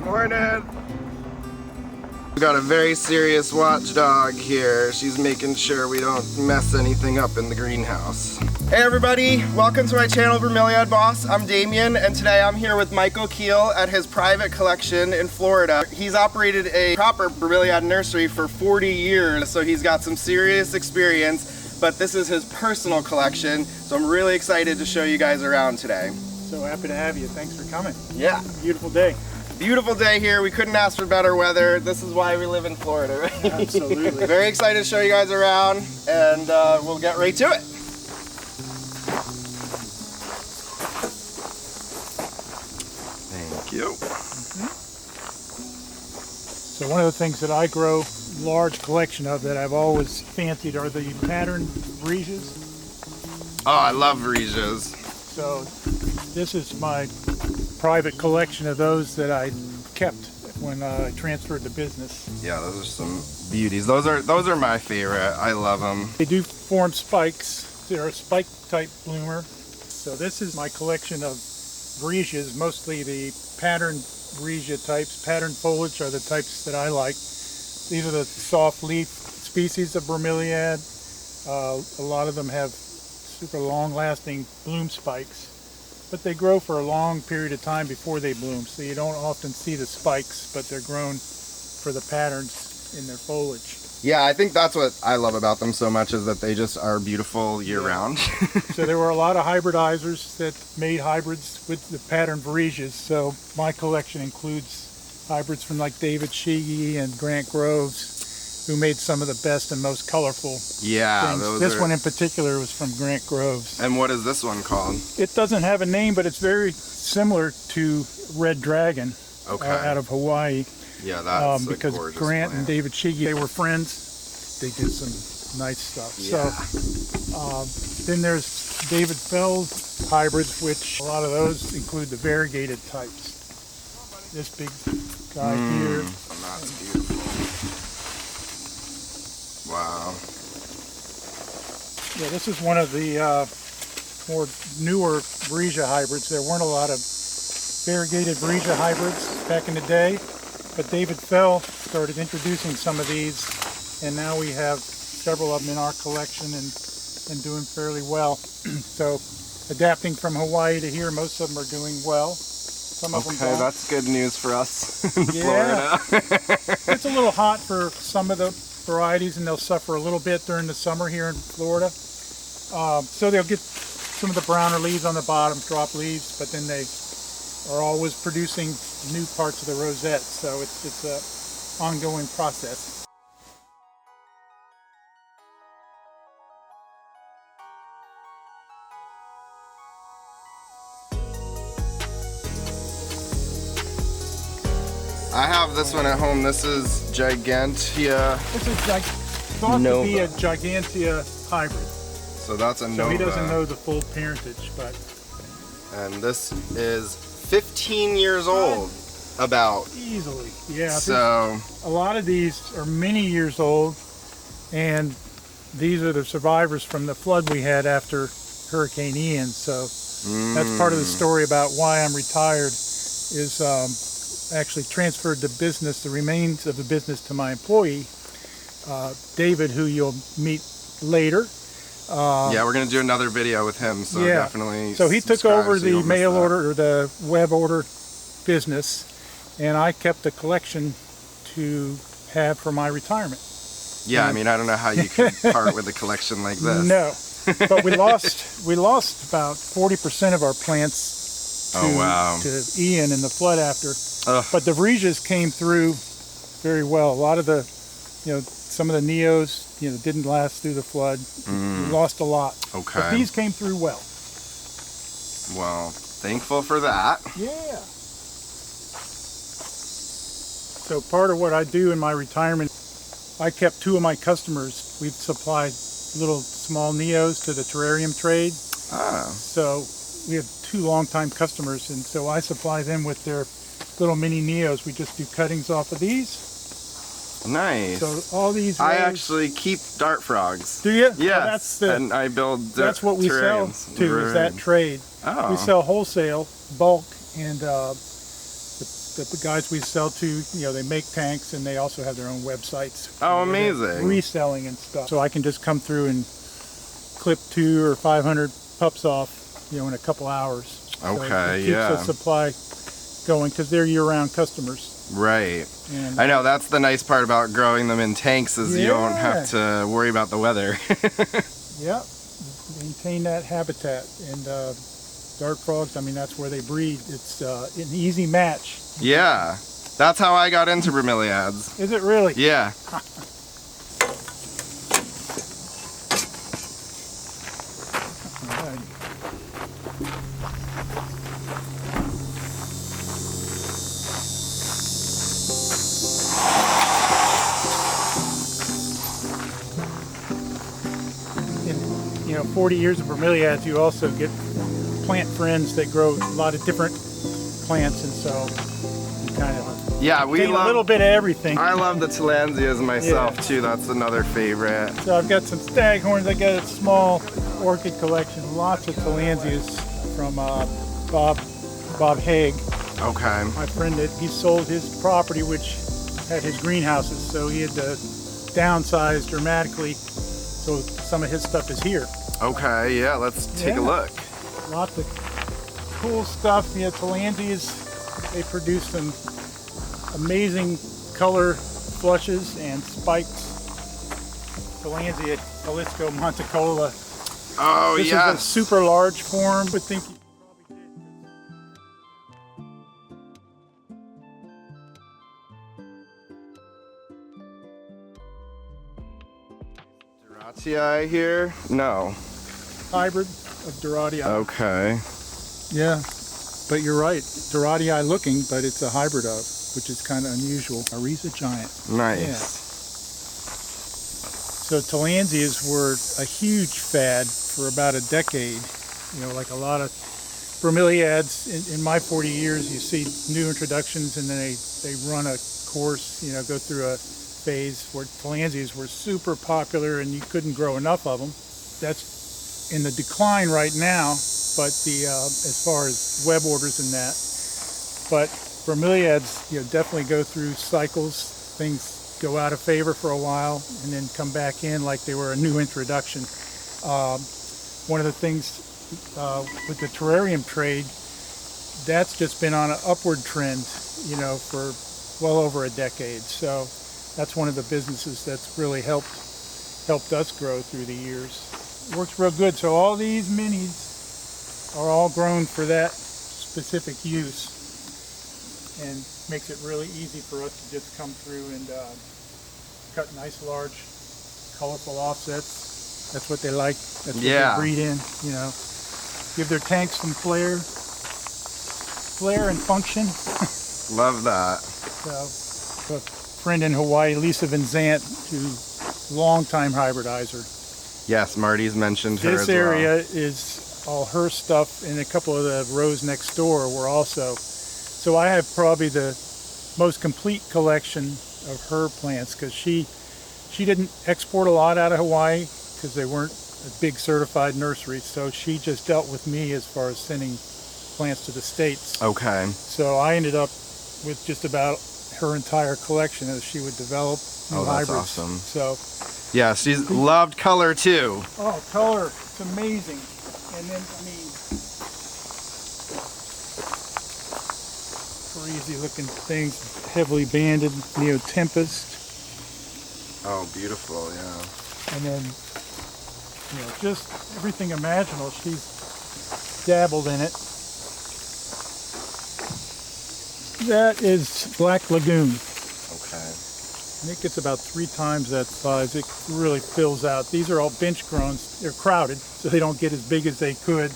Morning. We got a very serious watchdog here. She's making sure we don't mess anything up in the greenhouse. Hey everybody, welcome to my channel, Bromeliad Boss. I'm Damien, and today I'm here with Michael Keel at his private collection in Florida. He's operated a proper Bromeliad nursery for 40 years, so he's got some serious experience, but this is his personal collection, so I'm really excited to show you guys around today. So happy to have you. Thanks for coming. Yeah. Beautiful day. Beautiful day here. We couldn't ask for better weather. This is why we live in Florida, right? Absolutely. Very excited to show you guys around, and we'll get right to it. Thank you. So one of the things that I grow large collection of that I've always fancied are the patterned Vriesias. Oh, I love Vrieseas. So this is my private collection of those that I kept when I transferred the business. Yeah, those are some beauties. Those are my favorite. I love them. They do form spikes. They're a spike type bloomer. So this is my collection of Vriesias, mostly the patterned Vriesea types. Patterned foliage are the types that I like. These are the soft leaf species of Bromeliad. A lot of them have super long-lasting bloom spikes, but they grow for a long period of time before they bloom, so you don't often see the spikes, but they're grown for the patterns in their foliage. Yeah, I think that's what I love about them so much, is that they just are beautiful year-round. So there were a lot of hybridizers that made hybrids with the patterned Vriesias, so my collection includes hybrids from like David Sheehy and Grant Groves, who made some of the best and most colorful things. This one in particular was from Grant Groves. And what is this one called? It doesn't have a name, but it's very similar to Red Dragon out of Hawaii. Yeah, that's because a gorgeous Grant plant. and David Sheehy, they were friends. They did some nice stuff. Yeah. So then there's David Fell's hybrids, which a lot of those include the variegated types. This big guy here. That's beautiful. Wow. Yeah, this is one of the more newer Vriesea hybrids. There weren't a lot of variegated Vriesea hybrids back in the day, but David Fell started introducing some of these, and now we have several of them in our collection and doing fairly well. So adapting from Hawaii to here, most of them are doing well. Some of them don't. That's good news for us in Florida. It's a little hot for some of the varieties, and they'll suffer a little bit during the summer here in Florida. So they'll get some of the browner leaves on the bottom, drop leaves, but then they are always producing new parts of the rosette, so it's a ongoing process. I have this one at home. This is Gigantea. This is thought to be a Gigantea hybrid. So that's a Nova. So he doesn't know the full parentage, but... And this is 15 years old, about. Easily, yeah. So a lot of these are many years old, and these are the survivors from the flood we had after Hurricane Ian. So that's part of the story about why I'm retired, is actually transferred the business, the remains of the business, to my employee, David, who you'll meet later. Yeah, we're going to do another video with him, so definitely. So he took over the mail order, or the web order business, and I kept the collection to have for my retirement. Yeah, I mean, I don't know how you could part with a collection like this. No, but we lost about 40% of our plants to Ian and the flood after. But the Vriesias came through very well. A lot of the, some of the Neos, didn't last through the flood. We lost a lot. Okay. But these came through well. Well, thankful for that. Yeah. So part of what I do in my retirement, I kept two of my customers. We've supplied little small Neos to the terrarium trade. So we have two longtime customers, and so I supply them with their little mini Neos. We just do cuttings off of these. Nice. So all these I actually keep dart frogs. Do you? Yes. Well, and I build that's what we sell to, is that trade. Oh. We sell wholesale, bulk, and the the guys we sell to, you know, they make tanks and they also have their own websites. Oh, amazing. Reselling and stuff. So I can just come through and clip 200 or 500 pups off, you know, in a couple hours. Okay, so it keeps yeah. the supply going because they're year-round customers. Right. And I know, that's the nice part about growing them in tanks is you don't have to worry about the weather. Yeah, maintain that habitat. And dart frogs, I mean, that's where they breed. It's an easy match. Yeah, that's how I got into bromeliads. Is it really? Yeah. Alright. In, you know, 40 years of bromeliads, you also get plant friends that grow a lot of different plants, and so you kind of We love a little bit of everything. I love the Tillandsias myself too. That's another favorite. So I've got some staghorns. I got a small orchid collection. Lots of Tillandsias from Bob Haig. Okay. My friend, that he sold his property, which had his greenhouses, so he had to downsize dramatically. So some of his stuff is here. Okay, yeah, let's take a look. Lots of cool stuff. You know, Tillandsias, they produce some amazing color flushes and spikes. Tillandsia Jalisco Monticola. Oh, this is a super large form. Would think you Terrarium here? No. hybrid of Terrarium. Okay. Yeah, but you're right. Terrarium looking, but it's a hybrid of, which is kind of unusual. A Vriesea giant. Nice. Yeah. So Tillandsias were a huge fad for about a decade. You know, like a lot of bromeliads in my 40 years, you see new introductions and then they run a course, you know, go through a phase where Tillandsias were super popular and you couldn't grow enough of them. That's in the decline right now, but as far as web orders and that. But bromeliads, you know, definitely go through cycles. Things go out of favor for a while and then come back in like they were a new introduction. One of the things with the terrarium trade, that's just been on an upward trend, you know, for well over a decade. So that's one of the businesses that's really helped us grow through the years. It works real good. So all these minis are all grown for that specific use, and makes it really easy for us to just come through and cut nice, large, colorful offsets. That's what they like. That's what they breed in, you know. Give their tanks some flair and function. Love that. So, a friend in Hawaii, Lisa Venzant, who's a long-time hybridizer. Yes, Marty's mentioned her This as well. area is all her stuff, and a couple of the rows next door were also. So I have probably the most complete collection of her plants, because she didn't export a lot out of Hawaii because they weren't a big certified nursery. So she just dealt with me as far as sending plants to the States. Okay. So I ended up with just about her entire collection as she would develop new that's hybrids. awesome. So, yeah, she's loved color too. oh, color, it's amazing. And then, I mean, crazy looking things, heavily banded Neo-Tempest. Oh, beautiful, yeah. And then, you know, just everything imaginable. She's dabbled in it. That is Black Lagoon. Okay. And it gets about 3 times that size. It really fills out. These are all bench grown. They're crowded, so they don't get as big as they could.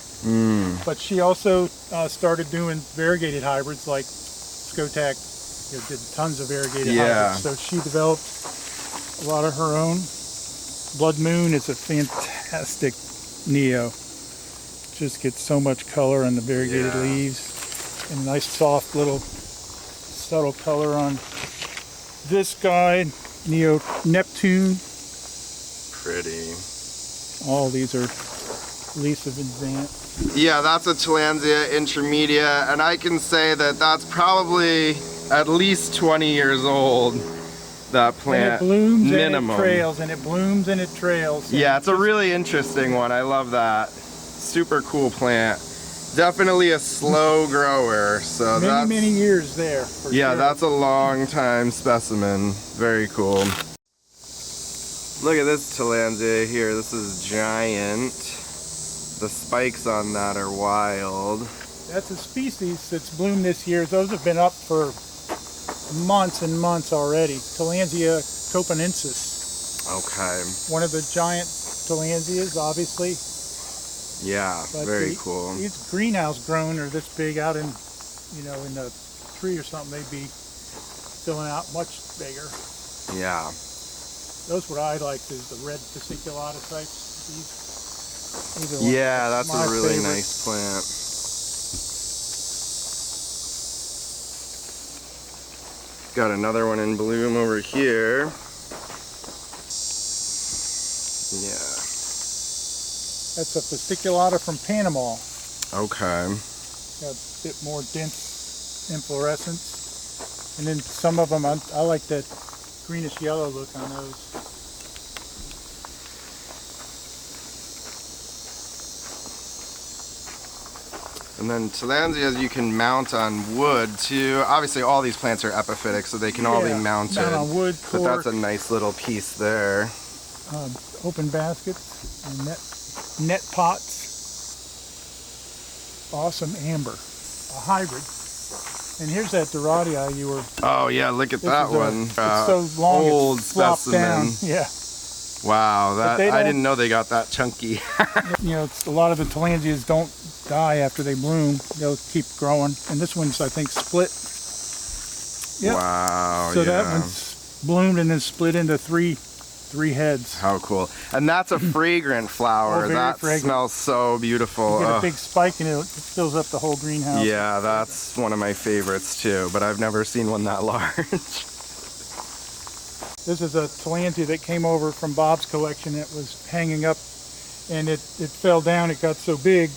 But she also started doing variegated hybrids like Skotak. You know, did tons of variegated hybrids. So she developed a lot of her own. Blood Moon is a fantastic Neo. Just gets so much color on the variegated leaves. And nice soft little subtle color on this guy, Neo Neptune. Pretty. All these are Lisa Venzant. Yeah, that's a Tillandsia intermedia, and I can say that that's probably at least 20 years old. That plant, and it blooms minimum. And it trails, and it blooms and it trails. Yeah, it's a really interesting one. I love that. Super cool plant. Definitely a slow grower. So many years there. Yeah, sure. that's a long time specimen. Very cool. Look at this Tillandsia here. This is giant. The spikes on that are wild. That's a species that's bloomed this year. Those have been up for months and months already. Tillandsia copenensis. Okay. One of the giant Tillandsias, obviously. Yeah, But very cool. These greenhouse grown are this big out in, you know, in the tree or something. They'd be filling out much bigger. Yeah. Those what I like is the red fasciculata types. These are Yeah, that's a really favorite. nice plant. Got another one in bloom over here. Yeah. That's a fasciculata from Panama. Okay. Got a bit more dense inflorescence. And then some of them, I like that greenish yellow look on those. And then Tillandsias you can mount on wood too. Obviously all these plants are epiphytic, so they can all be mounted. Mount on wood, but cork, that's a nice little piece there. open baskets and net pots. Awesome amber, a hybrid. And here's that Terrarium you were. Oh yeah, look at that one. It's so long, old it's flopped specimen. down. Yeah. Wow, that I didn't know they got that chunky. You know, a lot of the Tillandsias don't die after they bloom. They'll keep growing. And this one's, I think, split. Yep. Wow. So that one's bloomed and then split into three heads. How cool. And that's a fragrant flower. very That fragrant. smells so beautiful. You get a big spike and it fills up the whole greenhouse. Yeah, that's one of my favorites too, but I've never seen one that large. This is a Tillandsia that came over from Bob's collection. It was hanging up and it fell down. It got so big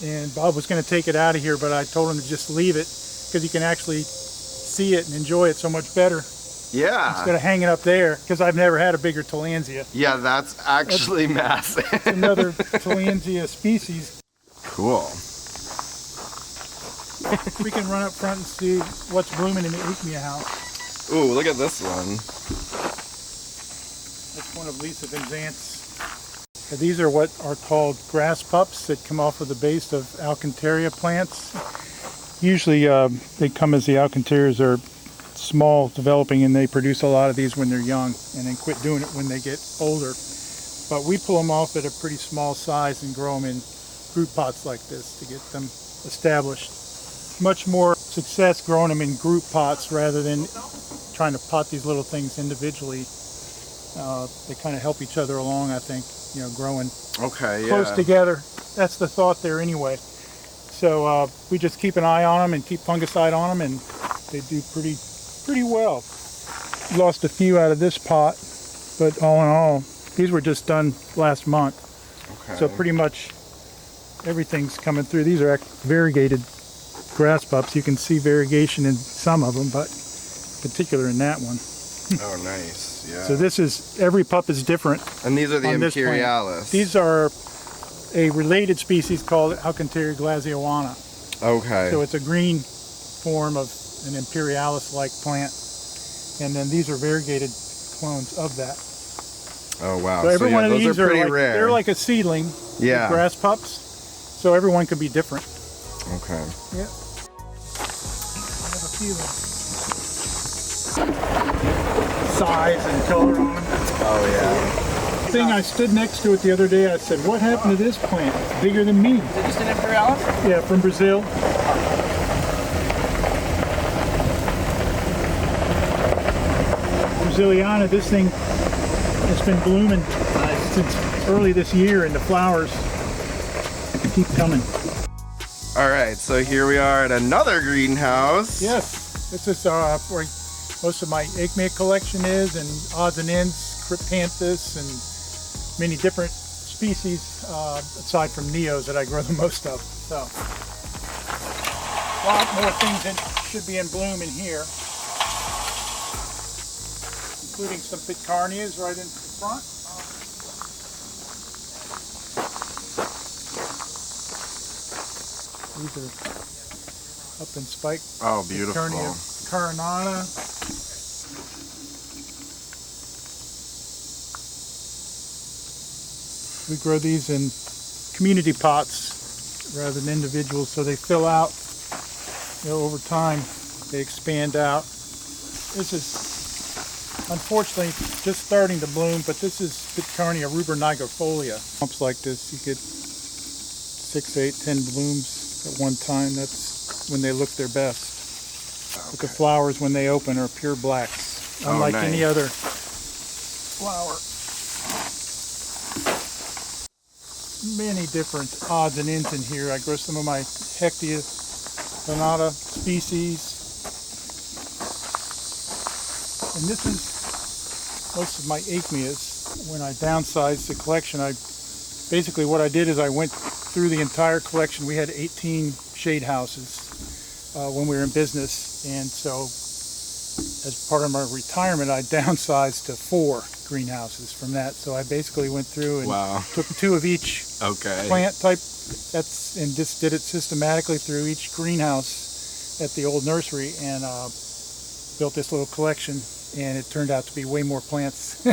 and Bob was going to take it out of here, but I told him to just leave it because you can actually see it and enjoy it so much better. Yeah. Instead of hanging up there, because I've never had a bigger Tillandsia. Yeah, that's actually massive. It's another Tillandsia species. Cool. We can run up front and see what's blooming in the Aechmea house. Ooh, look at this one. That's one of Lisa Venzant's. These are what are called grass pups that come off of the base of Alcantarea plants. Usually they come as the Alcantarias are small, developing, and they produce a lot of these when they're young and then quit doing it when they get older. But we pull them off at a pretty small size and grow them in group pots like this to get them established. Much more success growing them in group pots rather than trying to pot these little things individually. They kind of help each other along, I think, you know, growing close together. That's the thought there anyway. So we just keep an eye on them and keep fungicide on them, and they do pretty well. Lost a few out of this pot, but all in all, these were just done last month. Okay. So pretty much everything's coming through. These are variegated grass pups. You can see variegation in some of them, but in particular in that one. Oh, nice. Yeah. So this is, every pup is different. And these are the on this plant. Imperialis. These are a related species called Alcantarea glasioana. Okay. So it's a green form of an Imperialis-like plant. And then these are variegated clones of that. Oh, wow. So every one of those these are pretty like, rare. they're like a seedling. Yeah. Grass pups. So everyone could be different. Okay. Yeah. I have a feeling. Size and color on them. Oh, yeah. Thing I stood next to it the other day, I said, what happened to this plant? It's bigger than me. Is it just an Imperialis? Yeah, from Brazil. Brasiliana, this thing has been blooming since early this year, and the flowers keep coming. All right, so here we are at another greenhouse. Yes, this is where most of my Aechmea collection is, and odds and ends, Cryptanthus, and many different species, aside from Neos that I grow the most of. So, a lot more things that should be in bloom in here. including some Pitcairnias right in front. These are up in spike. Oh, beautiful. Pitcairnia carinata. We grow these in community pots rather than individuals, so they fill out. You know, over time they expand out. This is unfortunately just starting to bloom, but this is Pitcairnia rubernigrifolia. Clumps like this, you get 6, 8, 10 blooms at one time. That's when they look their best. Okay. But the flowers, when they open, are pure blacks, unlike any other flower. Many different odds and ends in here. I grow some of my Hectia Sonata species. And this is most of my Aechmeas. When I downsized the collection, basically what I did is I went through the entire collection. We had 18 shade houses when we were in business, and so as part of my retirement I downsized to 4 greenhouses from that. So I basically went through and took 2 of each plant type, and just did it systematically through each greenhouse at the old nursery, and built this little collection, and it turned out to be way more plants.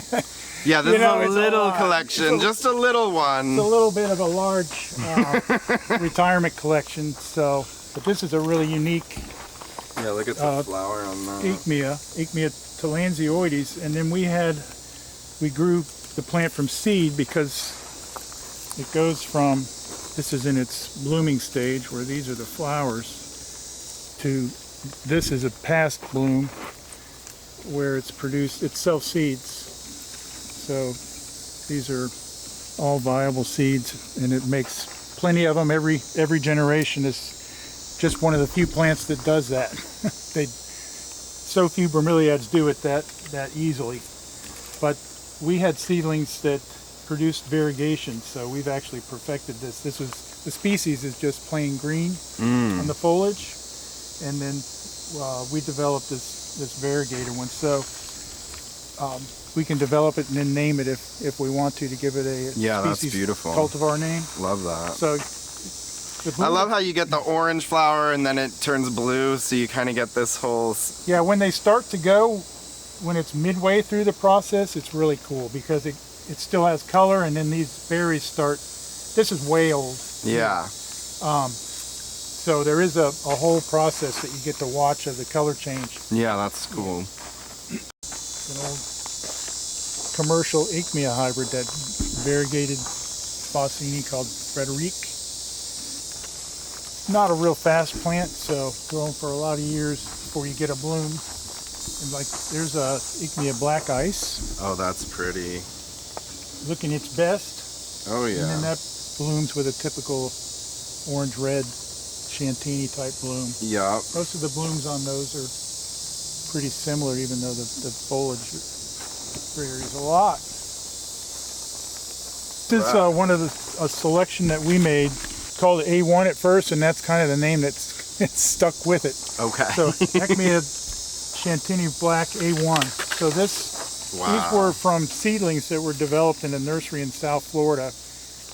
Yeah, this is a little collection, just a little one. It's a little bit of a large retirement collection. So, but this is a really unique. Yeah, look at the flower on that. Aechmea Tillandsia, and then we grew the plant from seed because it goes from, this is in its blooming stage where these are the flowers, to this is a past bloom where it's produced, it self-seeds. So these are all viable seeds, and it makes plenty of them. Every generation is just one of the few plants that does that. So few bromeliads do it that easily. But we had seedlings that produced variegation, so we've actually perfected this. This was, the species is just plain green on the foliage, and then we developed this variegated one. So we can develop it and then name it if we want to give it a that's species beautiful cultivar name. Love that. So I love how you get the orange flower and then it turns blue, so you kind of get this whole... Yeah, when they start to go, when it's midway through the process, it's really cool because it still has color, and then these berries start... This is way old. Yeah. So there is a whole process that you get to watch of the color change. Yeah, that's cool. It's an old commercial Aechmea hybrid, that variegated Spineless called Frederique. Not a real fast plant, so growing for a lot of years before you get a bloom. And like, there's a Aechmea black ice. Oh, that's pretty. Looking its best. Oh yeah. And then that blooms with a typical orange-red Chantini type bloom. Yeah. Most of the blooms on those are pretty similar, even though the foliage varies a lot. This is one of a selection that we made, called A1 at first, and that's kind of the name that's stuck with it. Okay. So Aechmea Chantini Black A1. So these were from seedlings that were developed in a nursery in South Florida,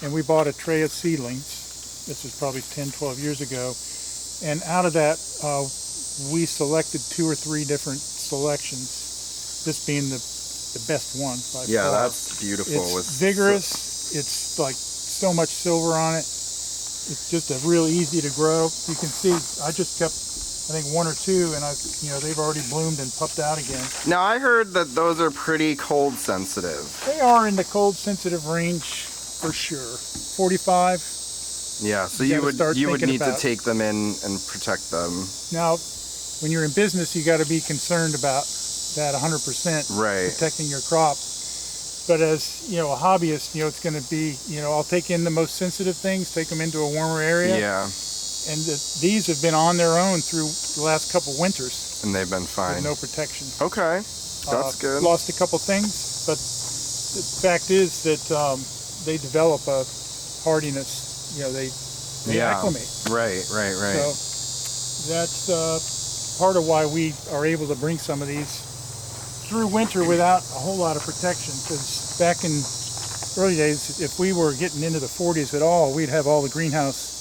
and we bought a tray of seedlings. This was probably 10, 12 years ago, and out of that we selected 2 or 3 different selections, this being the best one by far. That's beautiful. It's vigorous. It's like so much silver on it. It's just a real easy to grow. You can see I just kept, I think, 1 or 2, and they've already bloomed and pupped out again. Now I heard that those are pretty cold sensitive. They are in the cold sensitive range for sure. 45. Yeah, so you would need to take them in and protect them. Now, when you're in business, you got to be concerned about that 100%, protecting your crop. But as a hobbyist, it's going to be, I'll take in the most sensitive things, take them into a warmer area. Yeah. And these have been on their own through the last couple winters. And they've been fine. With no protection. Okay, that's good. Lost a couple things, but the fact is that they develop a hardiness. They acclimate. Right. So that's part of why we are able to bring some of these through winter without a whole lot of protection, because back in early days, if we were getting into the 40s at all, we'd have all the greenhouse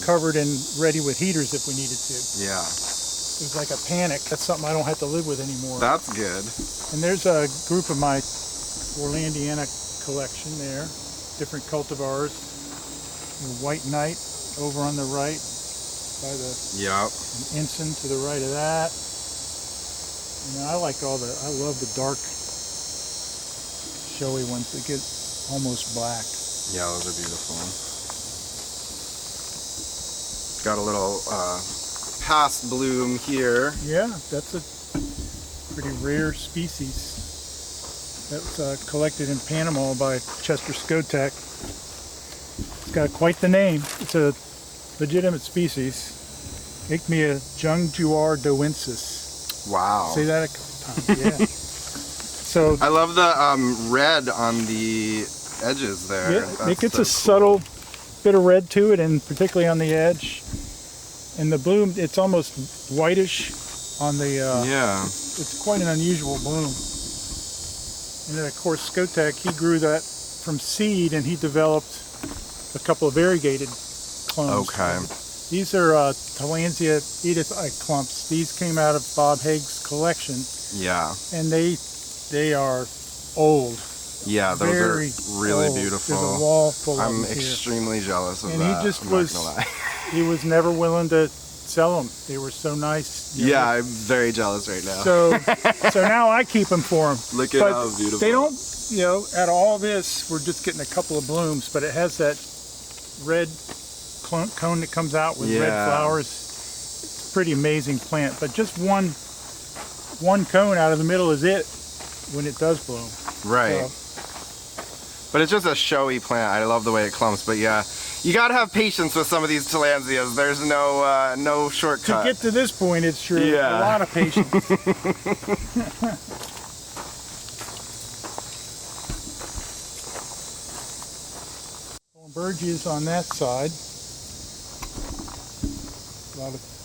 covered and ready with heaters if we needed to. Yeah. It was like a panic. That's something I don't have to live with anymore. That's good. And there's a group of my Orlandiana collection there, different cultivars. White Knight over on the right by the ensign to the right of that. And I like I love the dark, showy ones that get almost black. Yeah, those are beautiful. Got a little past bloom here. Yeah, that's a pretty rare species. That's collected in Panama by Chester Skotek. It's got quite the name. It's a legitimate species. Aechmea jungjuardoensis. Wow. Say that a couple times, yeah. So I love the red on the edges there. Yeah, it gets a subtle bit of red to it, and particularly on the edge. And the bloom, it's almost whitish on the, it's quite an unusual bloom. And then of course Skotek, he grew that from seed and he developed a couple of variegated clones. Okay. These are Tillandsia Edithite clumps. These came out of Bob Haig's collection. Yeah. And they are old. Yeah, those Very are really old. beautiful. There's a wall full of them I'm extremely jealous of and that. he just I'm not was, gonna lie. he was never willing to sell them. They were so nice. You know. Yeah, I'm very jealous right now. So now I keep them for them. Look at how beautiful. They don't, you know, out of all this, we're just getting a couple of blooms, but it has that red cone that comes out with red flowers. It's a pretty amazing plant, but just one cone out of the middle is it when it does bloom. Right. But it's just a showy plant. I love the way it clumps, but yeah, you gotta have patience with some of these Tillandsias. There's no shortcut. To get to this point, it's sure a lot of patience. Bergias on that side.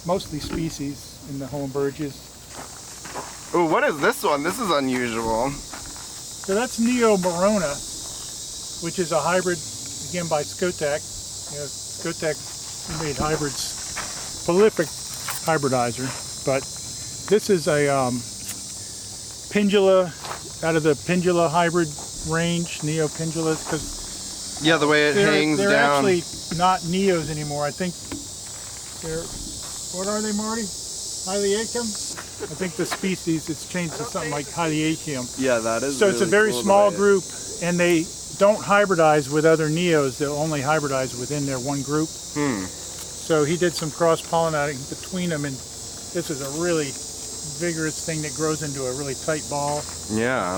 Mostly species in the Holmbergias. Ooh, what is this one? This is unusual. So that's Neomerona, which is a hybrid, again by Skotek. You know, Skotek made hybrids, prolific hybridizer, but this is a pendula, out of the pendula hybrid range, Neopindulas, because yeah, the way it hangs they're down. They're actually not Neos anymore. I think they're, what are they, Marty? Hyliacum? I think the species, it's changed to something like Hyliacum. Yeah, that is So really it's a very cool small group, and they don't hybridize with other Neos. They'll only hybridize within their one group. So he did some cross-pollinating between them, and this is a really vigorous thing that grows into a really tight ball. Yeah,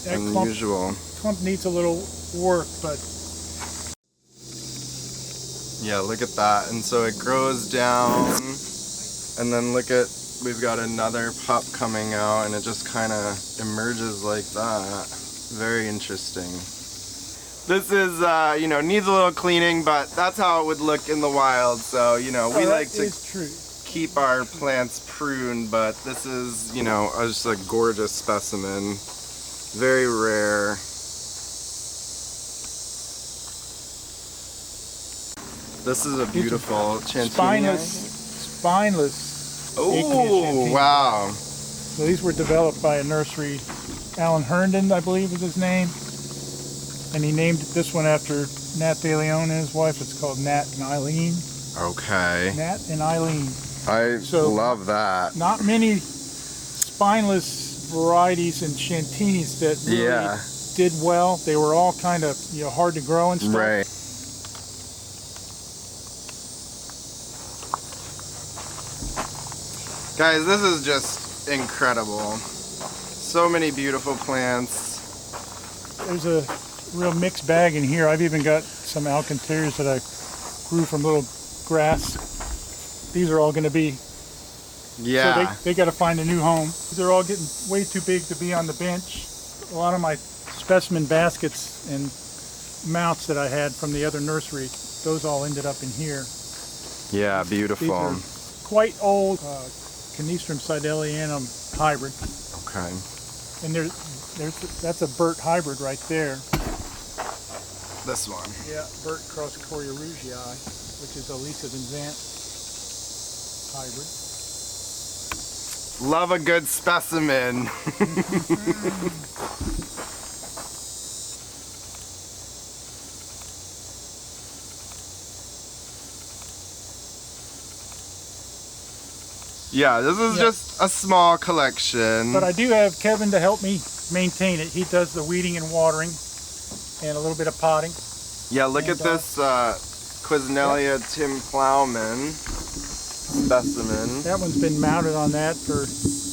That unusual. Clump needs a little work, but yeah, look at that. And so it grows down, and then look at, we've got another pup coming out, and it just kind of emerges like that. Very interesting. This is, you know, needs a little cleaning, but that's how it would look in the wild. So, you know, we like to keep our plants pruned, but this is, you know, just a gorgeous specimen. Very rare. This is a beautiful Chantinia. Spineless. Oh, wow. So these were developed by a nursery, Alan Herndon, I believe is his name. And he named this one after Nat De Leon and his wife. It's called Nat and Eileen. Okay. Nat and Eileen. I love that. Not many spineless varieties and Chantinis that really did well. They were all kind of, you know, hard to grow and stuff. Right. Guys, this is just incredible. So many beautiful plants. There's a real mixed bag in here. I've even got some Alcantareas that I grew from little grass. These are all going to be, so they got to find a new home. They're all getting way too big to be on the bench. A lot of my specimen baskets and mounts that I had from the other nursery, those all ended up in here. Yeah, beautiful. These are quite old Canistrum sidelianum hybrid. Okay. And that's a Burt hybrid right there. This one. Yeah, Burt cross Coryarugii, which is a Lisa Venzant hybrid. Love a good specimen. Yeah, this is just a small collection. But I do have Kevin to help me maintain it. He does the weeding and watering and a little bit of potting. Yeah, look at this Quisnelia Tim Plowman specimen. That one's been mounted on that for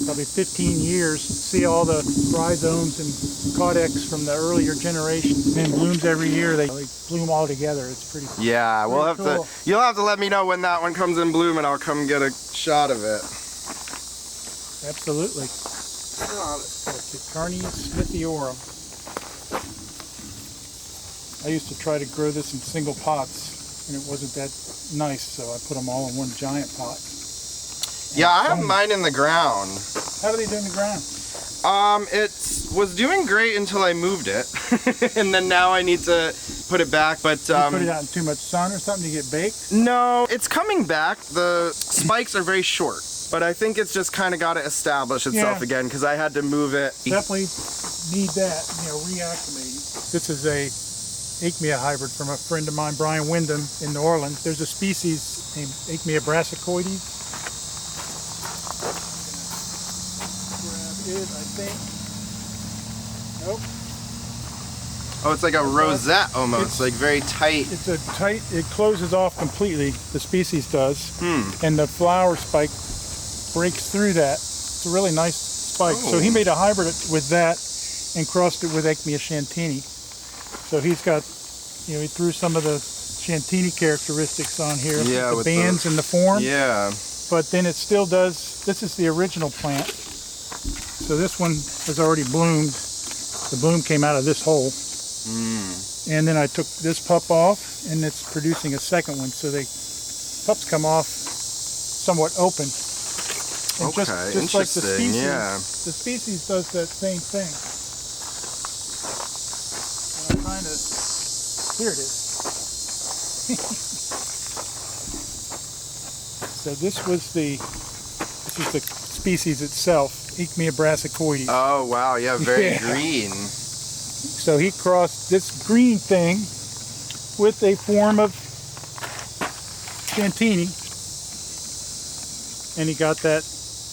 probably 15 years. See all the rhizomes and caudex from the earlier generations. And blooms every year. They bloom all together. It's pretty cool. Yeah, we'll have cool. You'll have to let me know when that one comes in bloom and I'll come get a shot of it. Absolutely. Pitcairnia smithiorum. I used to try to grow this in single pots, and it wasn't that nice, so I put them all in one giant pot. Yeah, I have mine in the ground. How do they do in the ground? It was doing great until I moved it, and then now I need to put it back. But you put it out in too much sun or something to get baked? No, it's coming back. The spikes are very short, but I think it's just kind of got to establish itself again because I had to move it. Definitely need that, reacclimating. This is a Aechmea hybrid from a friend of mine, Brian Wyndham, in New Orleans. There's a species named Aechmea brassicoides. Grab it, I think. Nope. Oh, it's like a rosette almost, like very tight. It's a tight, it closes off completely, the species does. And the flower spike breaks through that. It's a really nice spike. Oh. So he made a hybrid with that and crossed it with Aechmea shantini. So he's got, he threw some of the Shantini characteristics on here, with the bands and the form. Yeah. But then it still does, this is the original plant. So this one has already bloomed. The bloom came out of this hole. And then I took this pup off, and it's producing a second one. So the pups come off somewhat open. And just like the species, the species does that same thing. Here it is. So this is the species itself, Aechmea brassicoides. Oh wow, yeah, very green. So he crossed this green thing with a form of Shantini, and he got that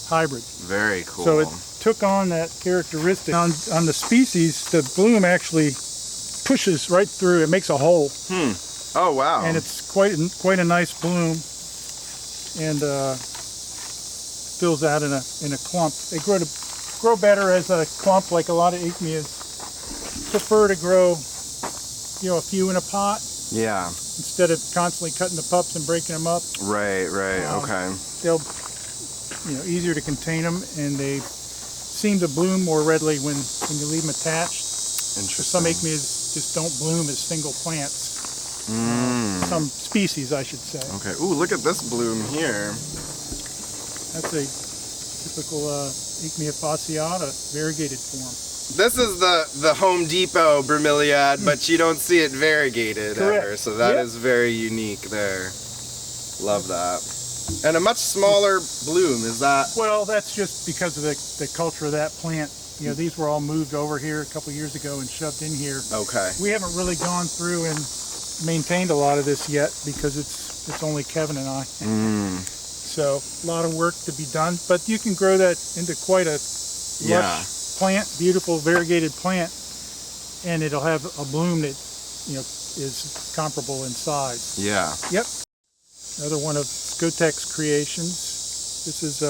hybrid. Very cool. So it took on that characteristic. On the species, the bloom actually pushes right through. It makes a hole. Oh wow! And it's quite a nice bloom, and fills out in a clump. They grow better as a clump, like a lot of Aechmeas prefer to grow, a few in a pot. Yeah. Instead of constantly cutting the pups and breaking them up. Right. Okay. They'll, easier to contain them, and they seem to bloom more readily when you leave them attached. Interesting. Some Aechmeas just don't bloom as single plants. Some species, I should say. Okay. Ooh, look at this bloom here. That's a typical Aechmea fasciata variegated form. This is the Home Depot bromeliad, but you don't see it variegated ever, so that is very unique there. Love that. And a much smaller bloom, is that? Well, that's just because of the culture of that plant. These were all moved over here a couple years ago and shoved in here. Okay. We haven't really gone through and maintained a lot of this yet because it's only Kevin and I. So a lot of work to be done, but you can grow that into quite a lush plant, beautiful variegated plant, and it'll have a bloom that is comparable in size. Yeah. Yep. Another one of Scotex creations. This is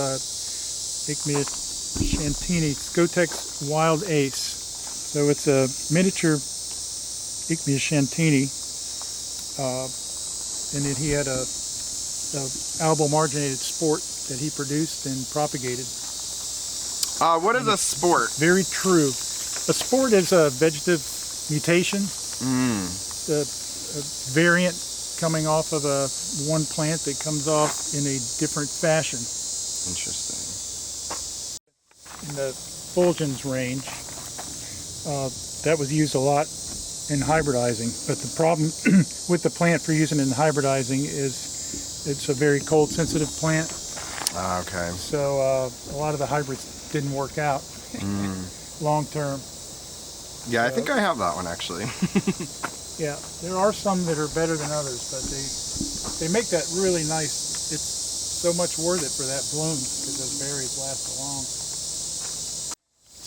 Aechmea shantini, Scotex Wild Ace. So it's a miniature Aechmea shantini, and then he had a albo-marginated sport that he produced and propagated. What is a sport? Very true. A sport is a vegetative mutation. It's a variant coming off of one plant that comes off in a different fashion. Interesting. In the fulgens range. That was used a lot in hybridizing, but the problem with the plant for using it in hybridizing is it's a very cold sensitive plant. Okay. So a lot of the hybrids didn't work out long term. Yeah, I think I have that one actually. Yeah, there are some that are better than others, but they make that really nice. It's so much worth it for that bloom because those berries last so long.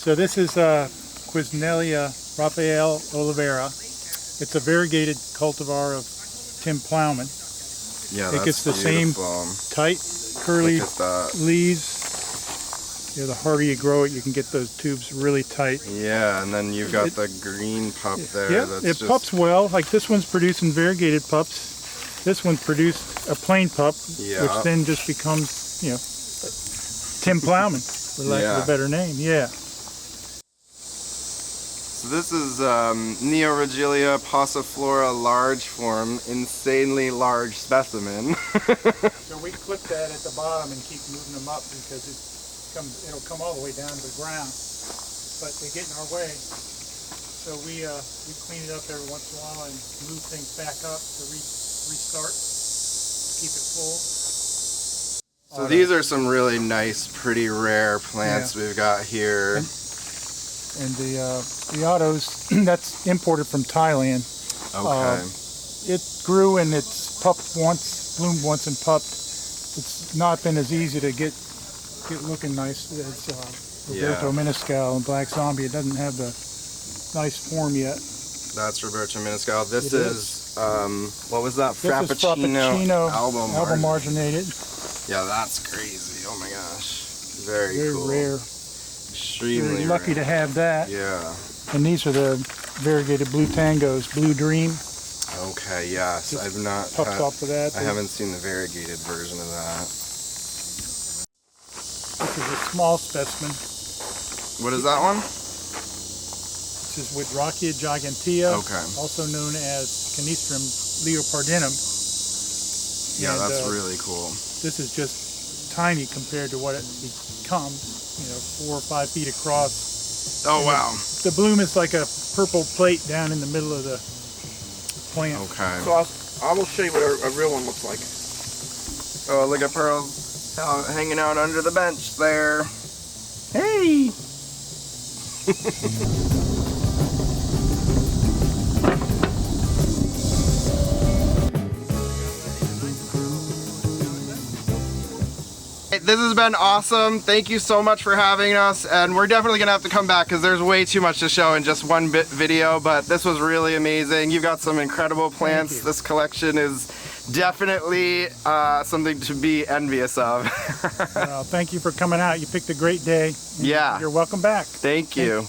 So this is Quisnelia Rafael Oliveira. It's a variegated cultivar of Tim Plowman. Yeah, it gets the beautiful. same tight, curly leaves. You know, the harder you grow it, you can get those tubes really tight. Yeah, and then you've got the green pup there. Yeah, that's it pups well. Like this one's producing variegated pups. This one's produced a plain pup, which then just becomes, you know, Tim Plowman, for lack of a better name. Yeah. So this is Neoregelia passiflora large form, insanely large specimen. So we clip that at the bottom and keep moving them up because it'll come all the way down to the ground. But they get in our way. So we clean it up every once in a while and move things back up to restart, keep it full. So these are some really nice, pretty rare plants we've got here. And the autos, that's imported from Thailand. Okay. It grew and it's pupped once, bloomed once and pupped. It's not been as easy to get looking nice as Roberto Miniscal and Black Zombie. It doesn't have the nice form yet. That's Roberto Miniscal. This is what was that? This Frappuccino album marginated. Yeah, that's crazy. Oh my gosh. Very cool. Rare. Extremely We're lucky to have that. Yeah. And these are the variegated blue tangos, Blue Dream. Okay, yes. I've not puffed off of that. I haven't seen the variegated version of that. This is a small specimen. What is that one? This is Widrockia gigantea, also known as Canistrum leopardinum. Yeah, that's really cool. This is just tiny compared to what it becomes. You know, 4 or 5 feet across. Oh, wow. The bloom is like a purple plate down in the middle of the plant. Okay. So I will show you what a real one looks like. Oh, look at Pearl hanging out under the bench there. Hey! This has been awesome. Thank you so much for having us, and we're definitely gonna have to come back because there's way too much to show in just one video, but this was really amazing. You've got some incredible plants. This collection is definitely something to be envious of. Thank you for coming out. You picked a great day. Yeah. You're welcome back. Thank you.